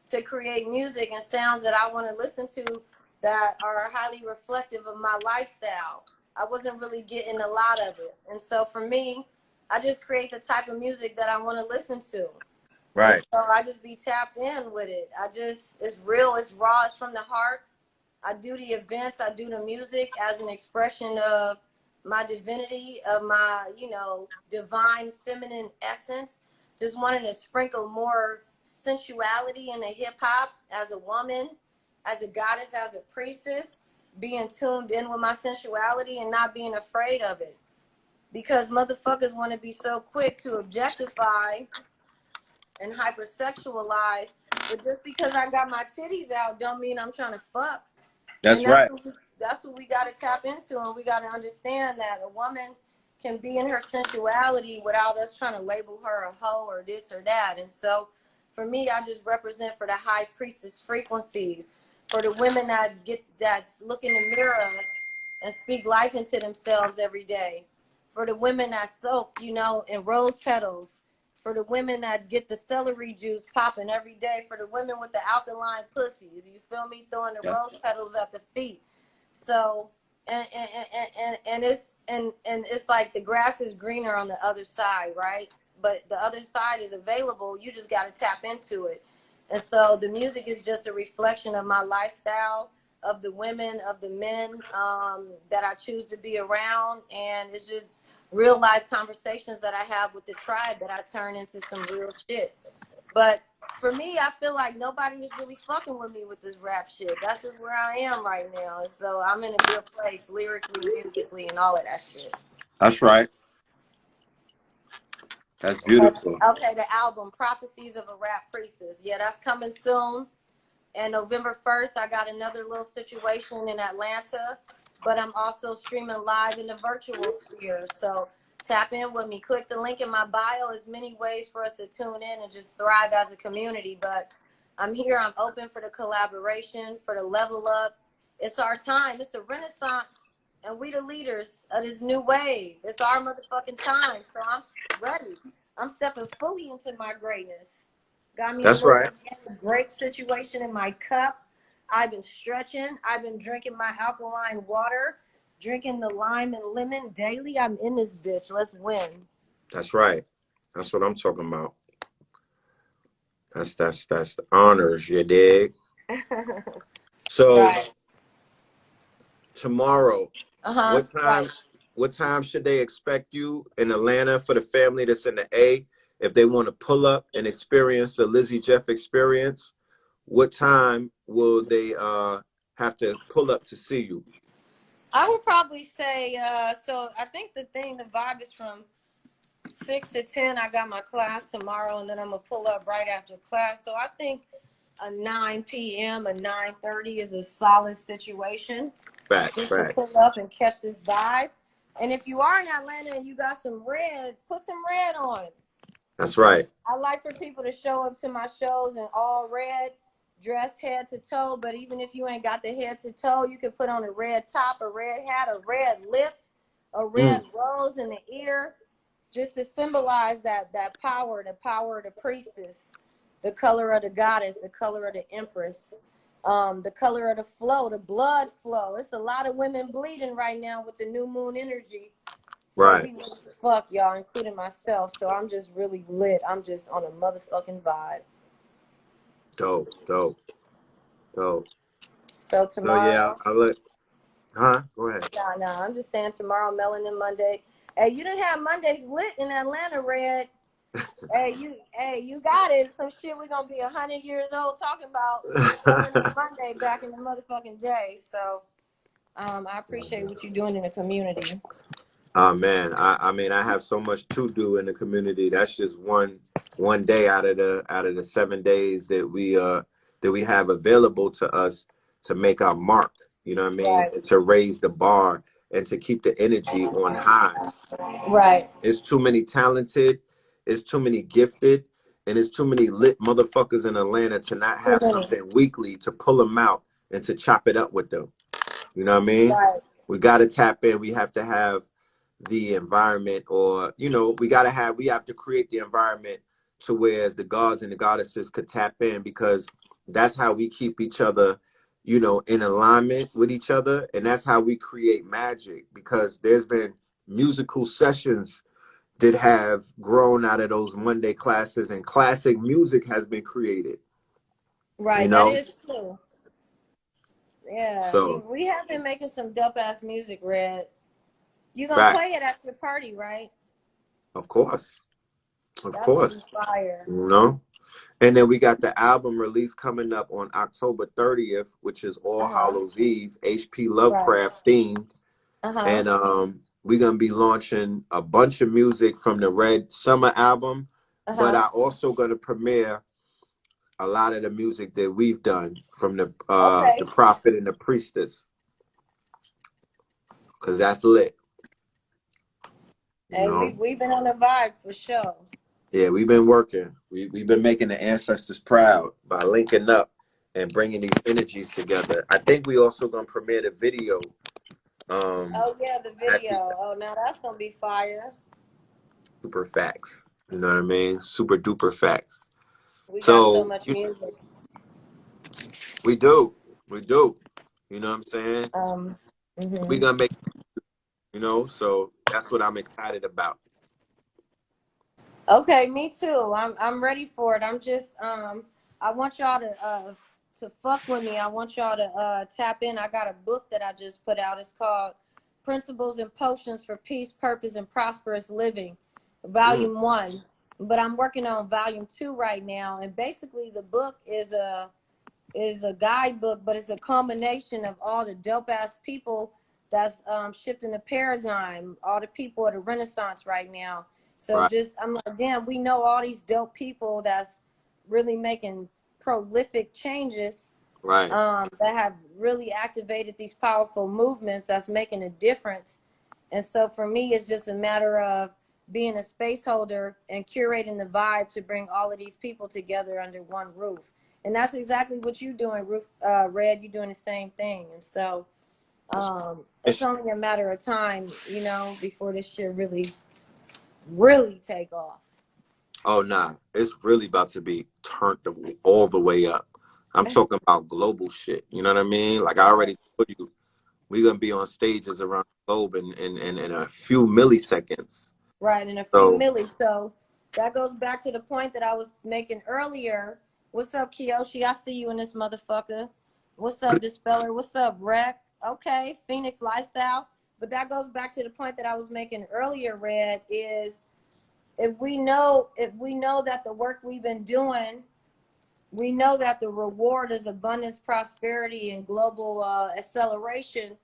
to create music and sounds that I want to listen to that are highly reflective of my lifestyle? I wasn't really getting a lot of it. And so for me, I just create the type of music that I want to listen to. Right. And so I just be tapped in with it. It's real, it's raw, it's from the heart. I do the events, I do the music as an expression of my divinity, of my, divine feminine essence. Just wanting to sprinkle more sensuality in the hip hop as a woman, as a goddess, as a priestess, being tuned in with my sensuality and not being afraid of it. Because motherfuckers want to be so quick to objectify and hypersexualize, but just because I got my titties out don't mean I'm trying to fuck. That's right. That's what we got to tap into, and we got to understand that a woman can be in her sensuality without us trying to label her a hoe or this or that. And so for me, I just represent for the high priestess frequencies, for the women that's look in the mirror and speak life into themselves every day, for the women that soak, in rose petals, for the women that get the celery juice popping every day, for the women with the alkaline pussies, you feel me, throwing the rose petals at the feet. So and it's like the grass is greener on the other side, right? But the other side is available. You just got to tap into it. And so the music is just a reflection of my lifestyle, of the women, of the men that I choose to be around. And it's just real life conversations that I have with the tribe that I turn into some real shit. But for me, I feel like nobody is really fucking with me with this rap shit. That's just where I am right now. And so I'm in a good place lyrically, musically, and all of that shit. That's right. That's beautiful. Okay, the album, Prophecies of a Rap Priestess. Yeah, that's coming soon. And November 1st, I got another little situation in Atlanta. But I'm also streaming live in the virtual sphere. So tap in with me. Click the link in my bio. There's many ways for us to tune in and just thrive as a community. But I'm here. I'm open for the collaboration, for the level up. It's our time. It's a renaissance. And we the leaders of this new wave. It's our motherfucking time. So I'm ready. I'm stepping fully into my greatness. Got me a little grape situation in my cup. I've been stretching. I've been drinking my alkaline water, drinking the lime and lemon daily. I'm in this bitch. Let's win. That's right. That's what I'm talking about. That's the honors, you dig? So tomorrow, what what time should they expect you in Atlanta for the family that's in the A? If they want to pull up and experience the Lizzy Jeff experience, what time will they have to pull up to see you? I would probably say, so I think the vibe is from 6 to 10. I got my class tomorrow, and then I'm going to pull up right after class. So I think a 9 p.m., a 9:30 is a solid situation. Facts, Just to pull facts. up and catch this vibe. And if you are in Atlanta and you got some red, put some red on. That's right. I like for people to show up to my shows in all red, dress head to toe. But even if you ain't got the head to toe, you can put on a red top, a red hat, a red lip, a red rose in the ear, just to symbolize that power, the power of the priestess, the color of the goddess, the color of the empress, the color of the flow, the blood flow. It's a lot of women bleeding right now with the new moon energy. So Right. we lit as fuck, y'all, including myself. So I'm just really lit. I'm just on a motherfucking vibe. Dope, dope, dope. So So yeah, tomorrow, I'll let. Huh? Go ahead. nah, I'm just saying tomorrow, Melanin Monday. Hey, you didn't have Mondays lit in Atlanta, Red. Hey, you got it. Some shit we're gonna be 100 years old talking about Melanin Monday back in the motherfucking day. So I appreciate what you're doing in the community. Oh man, I mean I have so much to do in the community. That's just one day out of the 7 days that we have available to us to make our mark. You know what I mean? Right. And to raise the bar and to keep the energy on high. Right. It's too many talented, it's too many gifted, and it's too many lit motherfuckers in Atlanta to not Too have many. something weekly to pull them out and to chop it up with them. You know what I mean? Right. We got to tap in. We have to have the environment, or we have to create the environment to where as the gods and the goddesses could tap in, because that's how we keep each other in alignment with each other, and that's how we create magic, because there's been musical sessions that have grown out of those Monday classes, and classic music has been created. Right. That is true. Yeah, So we have been making some dope ass music, Red. You gonna fact, play it at your party, right? of course, of That's gonna be course. fire. And then we got the album release coming up on October 30th, which is All Hallows Eve, HP Right. Lovecraft themed. Uh-huh. And we're gonna be launching a bunch of music from the Red Summer album, but Uh-huh. I also gonna premiere a lot of the music that we've done from the Okay. Prophet and the Priestess, because that's lit. You Hey, know? we've been on the vibe for sure. Yeah, we've been working. We've been making the ancestors proud by linking up and bringing these energies together. I think we also gonna premiere the video. Oh yeah, the At the video. Oh, now that's gonna be fire. super facts. You know what I mean? Super duper facts. We got so So much music. we do. We do. You know what I'm saying? We Mhm. gonna make, so that's what I'm excited about. Okay, me too. I'm ready for it. I'm just I want y'all to fuck with me. I want y'all to tap in. I got a book that I just put out. It's called Principles and Potions for Peace, Purpose, and Prosperous Living, Volume 1. But I'm working on Volume 2 right now. And basically the book is a guidebook, but it's a combination of all the dope ass people that's shifting the paradigm, all the people of the Renaissance right now. So Right. just, I'm like, damn, we know all these dope people that's really making prolific changes, Right. that have really activated these powerful movements that's making a difference. And so for me, it's just a matter of being a space holder and curating the vibe to bring all of these people together under one roof. And that's exactly what you're doing, Red. You're doing the same thing. And so it's only a matter of time, before this shit really take off. Oh, nah. It's really about to be turned all the way up. I'm talking about global shit. You know what I mean? Like I already told you, we're going to be on stages around the globe in a few milliseconds. Right, in a few So, millis. So that goes back to the point that I was making earlier. What's up, Kiyoshi? I see you in this motherfucker. What's up, Dispeller? What's up, Rec? Okay, Phoenix Lifestyle. But that goes back to the point that I was making earlier, Red, is if we know that the work we've been doing, we know that the reward is abundance, prosperity, and global acceleration,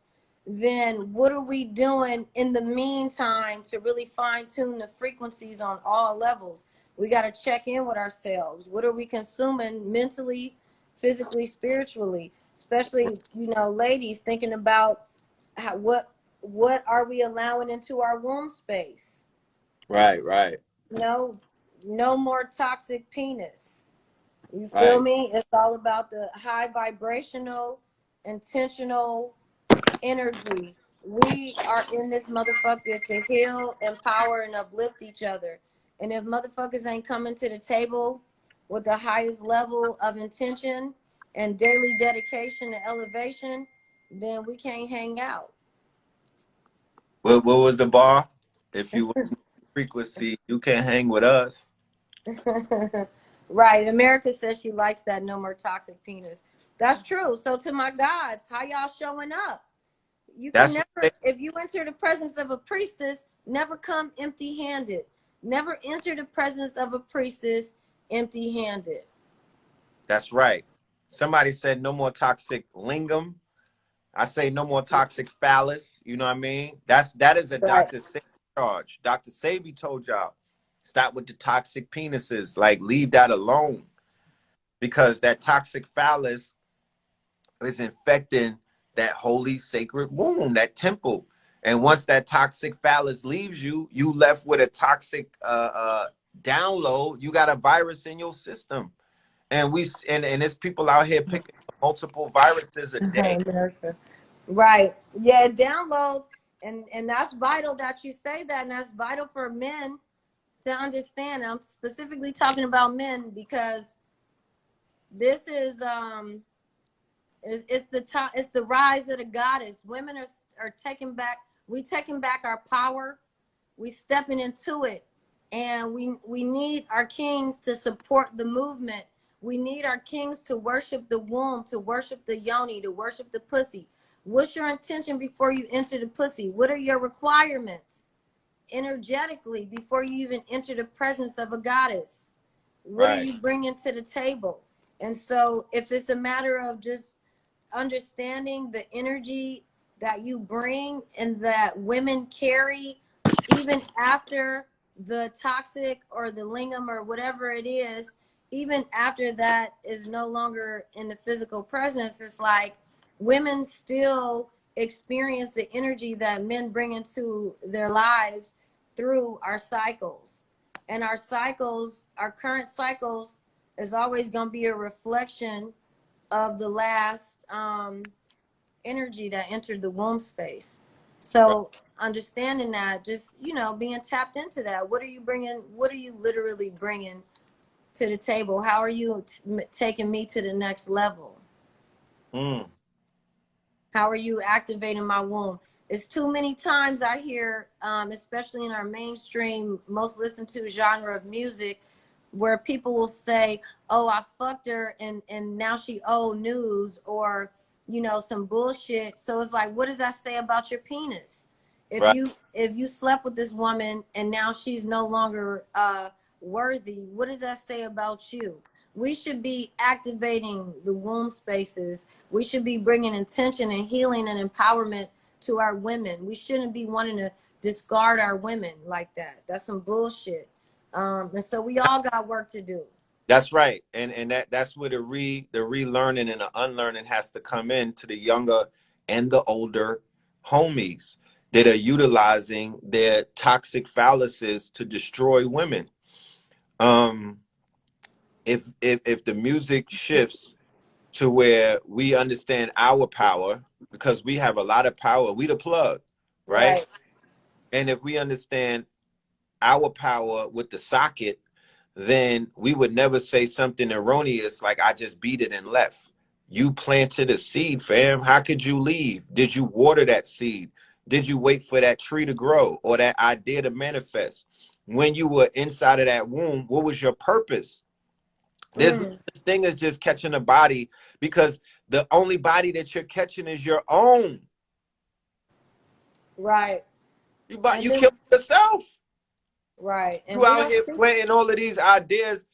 then what are we doing in the meantime to really fine tune the frequencies on all levels? We got to check in with ourselves. What are we consuming mentally, physically, spiritually? Especially, ladies thinking about what are we allowing into our womb space? Right, right. No more toxic penis. You feel Right. me? It's all about the high vibrational, intentional energy. We are in this motherfucker to heal, empower, and uplift each other. And if motherfuckers ain't coming to the table with the highest level of intention and daily dedication and elevation, then we can't hang out. What was the bar? If you want frequency, you can't hang with us. Right. America says she likes that no more toxic penis. That's true. So to my gods, how y'all showing up? You can That's what never, if you enter the presence of a priestess, never come empty handed. Never enter the presence of a priestess empty handed. that's right. Somebody said no more toxic lingam. I say no more toxic phallus. You know what I mean? That is a Right. Dr. Sebi charge. Dr. Sebi told y'all, stop with the toxic penises. Like, leave that alone. Because that toxic phallus is infecting that holy sacred womb, that temple. And once that toxic phallus leaves you, you left with a toxic download. You got a virus in your system. And there's people out here picking multiple viruses a day. America. Right. Yeah, it downloads, and that's vital that you say that, and that's vital for men to understand. I'm specifically talking about men because this is it's the top, it's the rise of the goddess. Women are taking back, we taking back our power, we stepping into it, and we need our kings to support the movement. We need our kings to worship the womb, to worship the yoni, to worship the pussy. What's your intention before you enter the pussy? What are your requirements energetically before you even enter the presence of a goddess? What are Right. you bringing to the table? And so if it's a matter of just understanding the energy that you bring and that women carry, even after the toxic or the lingam or whatever it is, even after that is no longer in the physical presence, it's like women still experience the energy that men bring into their lives through our cycles. And our cycles, our current cycles, is always going to be a reflection of the last energy that entered the womb space. So understanding that, just being tapped into that. What are you bringing? What are you literally bringing to the table? How are you taking me to the next level? Mm. How are you activating my womb? It's too many times I hear, especially in our mainstream, most listened to genre of music, where people will say, "Oh, I fucked her, and now she old news," or some bullshit. So it's like, what does that say about your penis? If Right. you slept with this woman and now she's no longer worthy, what does that say about you? We should be activating the womb spaces. We should be bringing intention and healing and empowerment to our women. We shouldn't be wanting to discard our women like that. That's some bullshit. And so we all got work to do. That's right. And that's where the relearning and the unlearning has to come in to the younger and the older homies that are utilizing their toxic phalluses to destroy women. If the music shifts to where we understand our power, because we have a lot of power, we the plug, right? Right. And if we understand our power with the socket, then we would never say something erroneous like, I just beat it and left. You planted a seed, fam. How could you leave? Did you water that seed? Did you wait for that tree to grow or that idea to manifest? When you were inside of that womb, what was your purpose? There's no such thing as just catching a body, because the only body that you're catching is your own. Right. And You then, kill yourself. right. And You we out don't here speak. planting all of these ideas.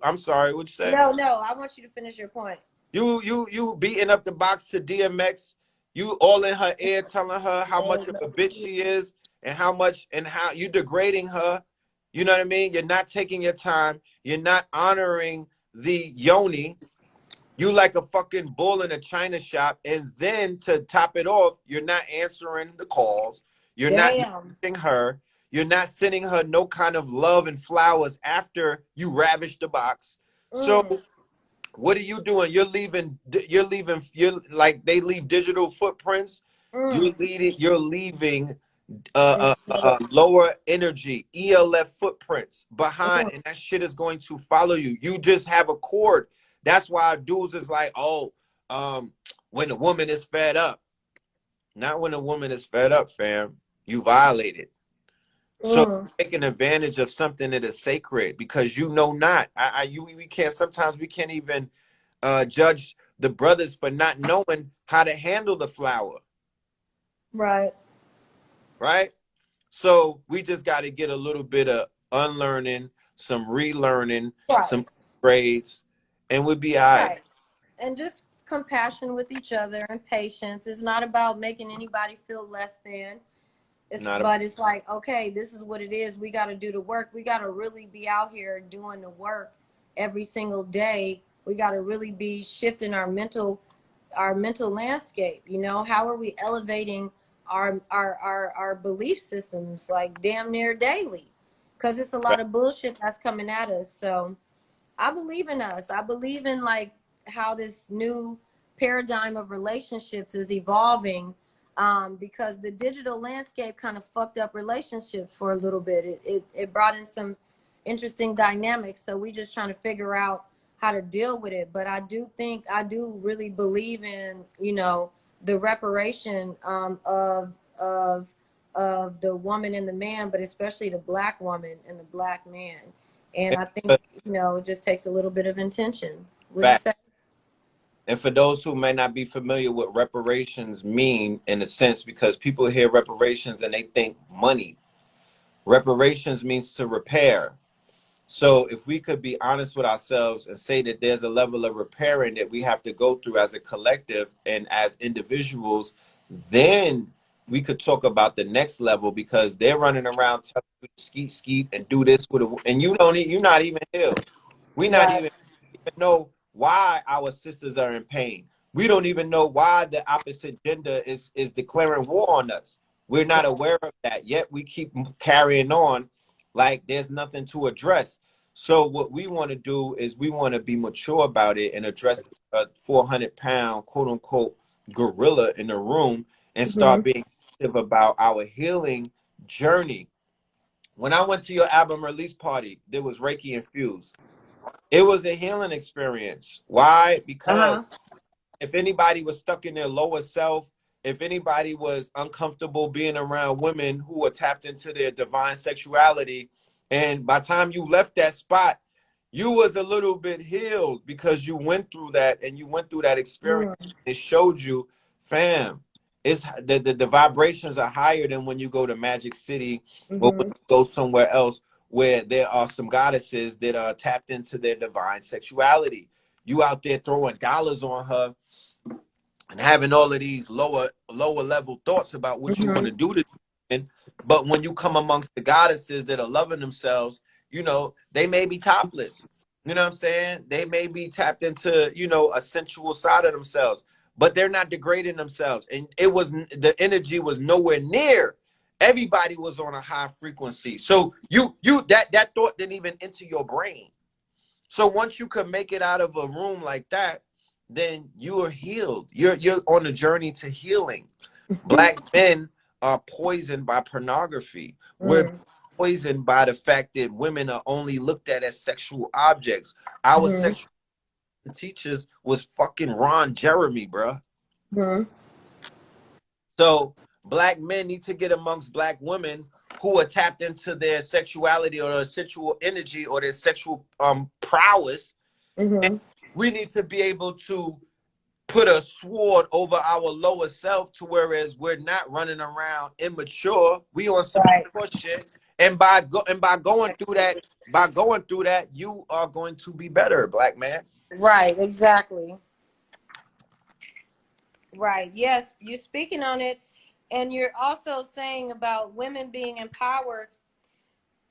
I'm sorry, what you say? No, no, I want you to finish your point. You beating up the box to DMX. You all in her ear telling her how much of a bitch she is and how you degrading her. You know what I mean? You're not taking your time. You're not honoring the yoni. You like a fucking bull in a china shop. And then to top it off, you're not answering the calls. You're not Damn. nourishing her. You're not sending her no kind of love and flowers after you ravish the box. So Mm, what are you doing? You're like they leave digital footprints. mm, You're leaving mm, lower energy ELF footprints behind, mm, and that shit is going to follow you. You just have a cord. That's why dudes is like, oh, when a woman is fed up. Not when a woman is fed up, fam. You violated. So mm. taking advantage of something that is sacred because you know not. We can't. Sometimes we can't even judge the brothers for not knowing how to handle the flower, Right. right? So we just got to get a little bit of unlearning, some relearning, Right. some grades, and we'll be all right. Right. And just compassion with each other and patience. It's not about making anybody feel less than. Not a But it's like, okay, this is what it is. We got to do the work. We got to really be out here doing the work every single day. We got to really be shifting our mental landscape. You know, how are we elevating our belief systems like damn near daily? Because it's a lot of bullshit that's coming at us. So I believe in us. I believe in like how this new paradigm of relationships is evolving, because the digital landscape kind of fucked up relationships for a little bit. It brought in some interesting dynamics. So we just trying to figure out how to deal with it. But I do really believe in, you know, the reparation of of the woman and the man, but especially the black woman and the black man. And I think, you know, it just takes a little bit of intention. Would you fact. say? And for those who may not be familiar what reparations mean in a sense, because people hear reparations and they think money. Reparations means to repair. So if we could be honest with ourselves and say that there's a level of repairing that we have to go through as a collective and as individuals, then we could talk about the next level because they're running around telling you to skeet skeet and do this with and you're not even healed. We're not Right. even know why our sisters are in pain. We don't even know why the opposite gender is declaring war on us. We're not aware of that yet. We keep carrying on like there's nothing to address. So what we want to do is we want to be mature about it and address a 400-pound quote unquote gorilla in the room and start Mm-hmm. being active about our healing journey. When I went to your album release party, there was Reiki infused. It was a healing experience. Why? Uh-huh. Because if anybody was stuck in their lower self, if anybody was uncomfortable being around women who were tapped into their divine sexuality, and by the time you left that spot, you was a little bit healed because you went through that and you went through that experience. It showed you, fam, it's the vibrations are higher than when you go to Magic City or when Mm-hmm. you go somewhere else where there are some goddesses that are tapped into their divine sexuality. You out there throwing dollars on her and having all of these lower level thoughts about what you want Mm-hmm. to do to them. But when you come amongst the goddesses that are loving themselves, you know, they may be topless. You know what I'm saying? They may be tapped into, you know, a sensual side of themselves, but they're not degrading themselves. And the energy was nowhere near. Everybody was on a high frequency. So that thought didn't even enter your brain. So once you could make it out of a room like that, then you are healed. You're on a journey to healing. Black men are poisoned by pornography. We're poisoned by the fact that women are only looked at as sexual objects. Our Mm-hmm. sexual teachers was fucking Ron Jeremy, bruh. Mm-hmm. So black men need to get amongst black women who are tapped into their sexuality or their sexual energy or their sexual prowess. And Mm-hmm. we need to be able to put a sword over our lower self to whereas we're not running around immature. We on some Right. mature shit. And by going through that, you are going to be better, black man. Right, exactly. Right. Yes, you're speaking on it. And you're also saying about women being empowered.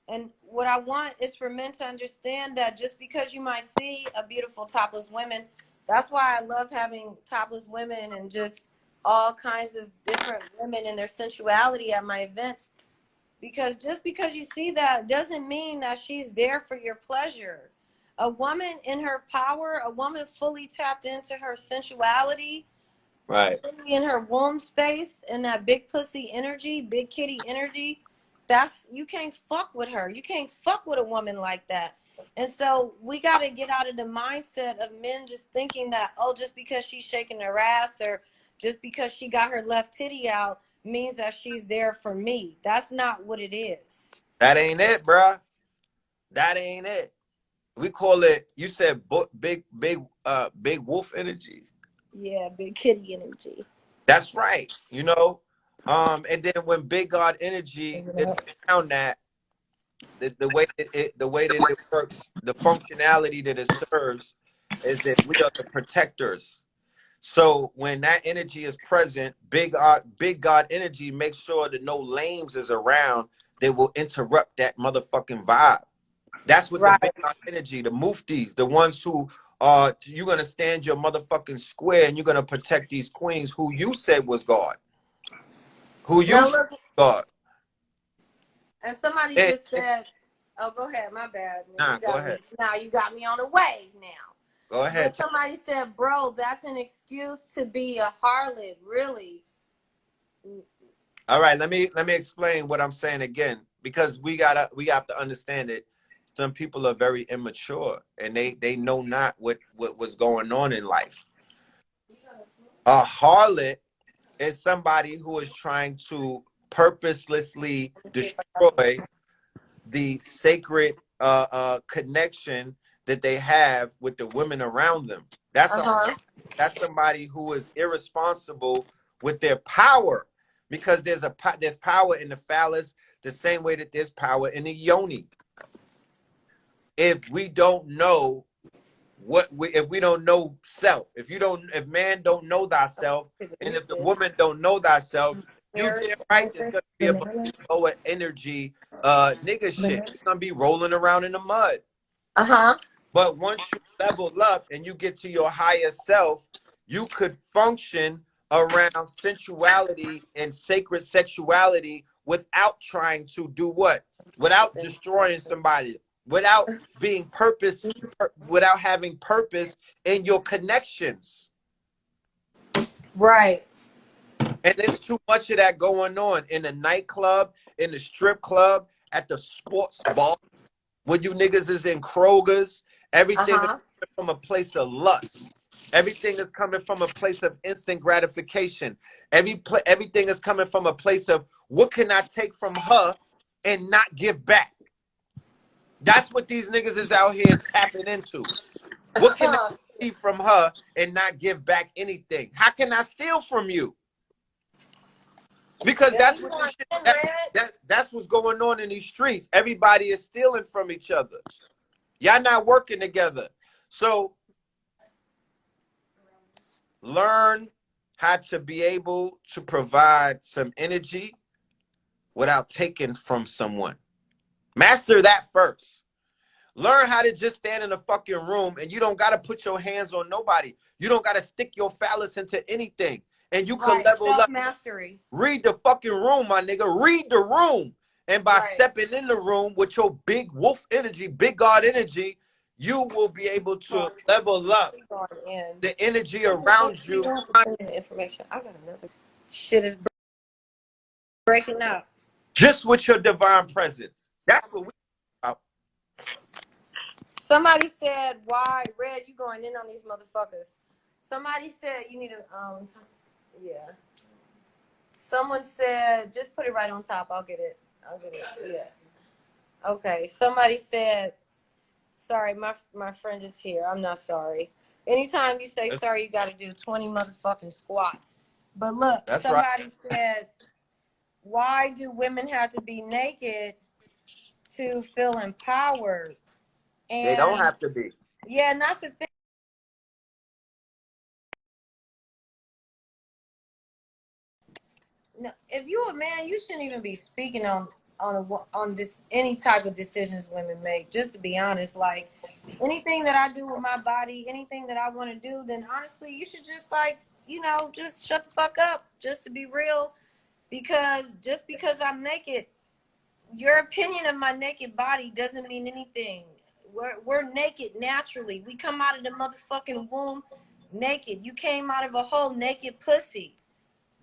And what I want is for men to understand that just because you might see a beautiful topless woman, that's why I love having topless women and just all kinds of different women and their sensuality at my events. Because just because you see that doesn't mean that she's there for your pleasure. A woman in her power, a woman fully tapped into her sensuality, Right. in her womb space and that big pussy energy, big kitty energy, that's, you can't fuck with her. You can't fuck with a woman like that. And so we got to get out of the mindset of men just thinking that, oh, just because she's shaking her ass or just because she got her left titty out means that she's there for me. That's not what it is. That ain't it, bruh. That ain't it. We call it, you said big wolf energy. Yeah, big kitty energy. That's right. And then when big God energy is around that, the way that it works, the functionality that it serves is that we are the protectors. So when that energy is present, big God energy makes sure that no lames is around that will interrupt that motherfucking vibe. That's what the Right. big God energy, the muftis, the ones who are, you're gonna stand your motherfucking square and you're gonna protect these queens who you said was God. Who you Now said look, was God. and somebody And, just said, oh, go ahead, my bad. nah, You go got me, ahead. now you got me on the wave now. Go But ahead. somebody said, bro, that's an excuse to be a harlot, really. All right, let me explain what I'm saying again, because we have to understand it. Some people are very immature and they know not what was going on in life. A harlot is somebody who is trying to purposelessly destroy the sacred connection that they have with the women around them. Uh-huh. That's somebody who is irresponsible with their power, because there's power in the phallus the same way that there's power in the yoni. If we don't know if we don't know self, if man don't know thyself, and if the woman don't know thyself, you damn right there's gonna be a lower energy nigga shit. You're gonna be rolling around in the mud. Uh-huh. But once you level up and you get to your higher self, you could function around sensuality and sacred sexuality without trying to do what? Without destroying somebody, without without having purpose in your connections. Right. And there's too much of that going on in the nightclub, in the strip club, at the sports bar. When you niggas is in Kroger's, everything is Uh-huh. coming from a place of lust. Everything is coming from a place of instant gratification. Everything is coming from a place of what can I take from her and not give back? That's what these niggas is out here tapping into. What can I receive from her and not give back anything? How can I steal from you? Because Yeah, that's you what this want shit, in red? that's what's going on in these streets. Everybody is stealing from each other. Y'all not working together. So learn how to be able to provide some energy without taking from someone. Master that first. Learn how to just stand in a fucking room and you don't got to put your hands on nobody. You don't got to stick your phallus into anything. And you could Right. level up. Self-mastery. Read the fucking room, my nigga. Read the room. And by Right. stepping in the room with your big wolf energy, big God energy, you will be able to level up the energy around you. Information. I got another. Shit is breaking up. Just with your divine presence. That's what we about. Somebody said, why, Red, you going in on these motherfuckers? Somebody said you need a, yeah. Someone said, just put it right on top. I'll get it. Yeah. Okay. Somebody said, sorry, my friend is here. I'm not sorry. Anytime you say sorry, you got to do 20 motherfucking squats. But look, That's somebody said, why do women have to be naked to feel empowered? And they don't have to be. yeah, and that's the thing. No, if you a man, you shouldn't even be speaking on this any type of decisions women make. Just to be honest, like anything that I do with my body, anything that I want to do, then honestly, you should just like just shut the fuck up. Just to be real, because just because I'm naked, your opinion of my naked body doesn't mean anything. We're naked naturally. We come out of the motherfucking womb naked. You came out of a whole naked pussy.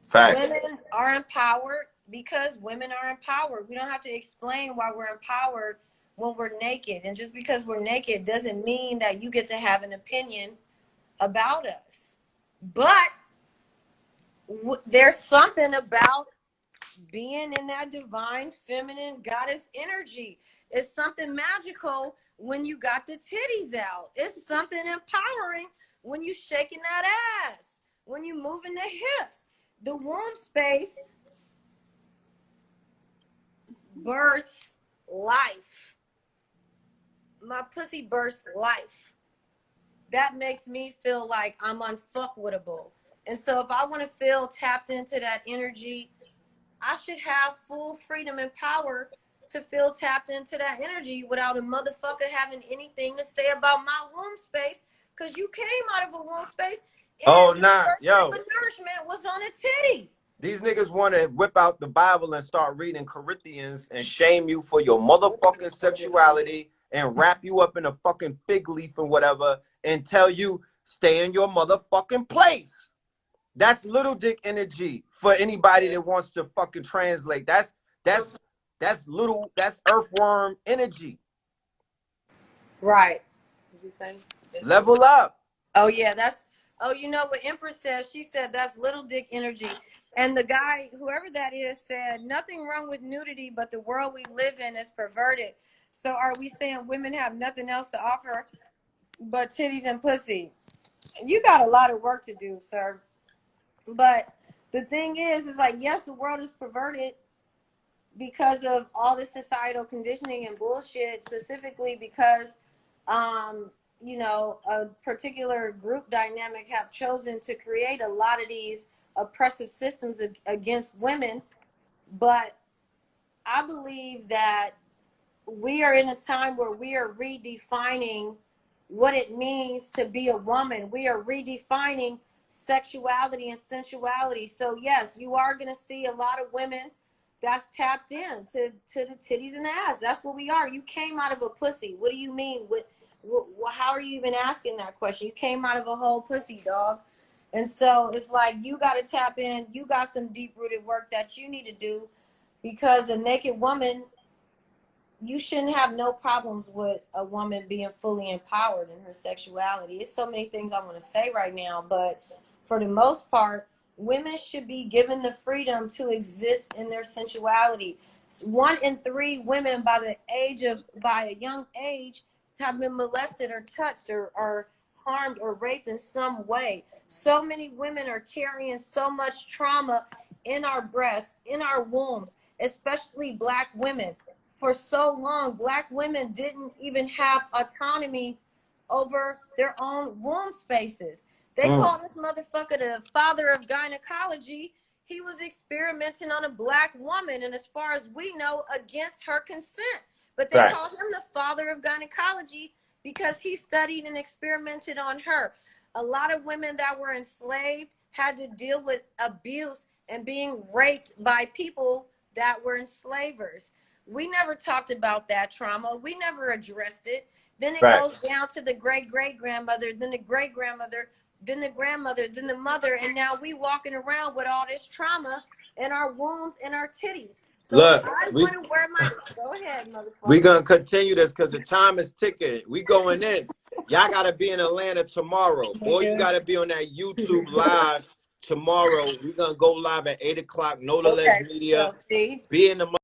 Facts. Women are empowered because women are empowered. We don't have to explain why we're empowered when we're naked. And just because we're naked doesn't mean that you get to have an opinion about us. But there's something about being in that divine feminine goddess energy. It's something magical when you got the titties out. It's something empowering when you shaking that ass, when you moving the hips. The womb space births life. My pussy births life. That makes me feel like I'm unfuckwittable. And so if I want to feel tapped into that energy, I should have full freedom and power to feel tapped into that energy without a motherfucker having anything to say about my womb space, because you came out of a womb space Oh, and nah, your yo. type of nourishment was on a titty. These niggas want to whip out the Bible and start reading Corinthians and shame you for your motherfucking sexuality and wrap you up in a fucking fig leaf and whatever and tell you stay in your motherfucking place. That's little dick energy for anybody that wants to fucking translate. That's earthworm energy. Right. Did you say? Level up. Oh yeah, you know what Empress says? She said that's little dick energy. And the guy, whoever that is, said nothing wrong with nudity, but the world we live in is perverted. So are we saying women have nothing else to offer but titties and pussy? You got a lot of work to do, sir. But the thing is like, yes, the world is perverted because of all the societal conditioning and bullshit, specifically because a particular group dynamic have chosen to create a lot of these oppressive systems against women. But I believe that we are in a time where we are redefining what it means to be a woman. We are redefining sexuality and sensuality. So yes, you are going to see a lot of women that's tapped in to the titties and the ass. That's what we are. You came out of a pussy. What do you mean? How are you even asking that question? You came out of a whole pussy, dog. And so it's like, you got to tap in. You got some deep-rooted work that you need to do, because a naked woman, you shouldn't have no problems with a woman being fully empowered in her sexuality. It's so many things I want to say right now, but for the most part, women should be given the freedom to exist in their sensuality. 1 in 3 women by a young age have been molested or touched or harmed or raped in some way. So many women are carrying so much trauma in our breasts, in our wombs, especially Black women. For so long, Black women didn't even have autonomy over their own womb spaces. They call this motherfucker the father of gynecology. He was experimenting on a Black woman, and as far as we know, against her consent. But they call him the father of gynecology because he studied and experimented on her. A lot of women that were enslaved had to deal with abuse and being raped by people that were enslavers. We never talked about that trauma. We never addressed it. Then it goes down to the great-great-grandmother, then the great-grandmother, then the grandmother, then the mother, and now we walking around with all this trauma in our wombs and our titties. So look, I want to wear my... Go ahead, motherfucker. We're going to continue this because the time is ticking. We going in. Y'all got to be in Atlanta tomorrow. Or you got to be on that YouTube live tomorrow. We're going to go live at 8 o'clock. Know the Less Media. So, be in the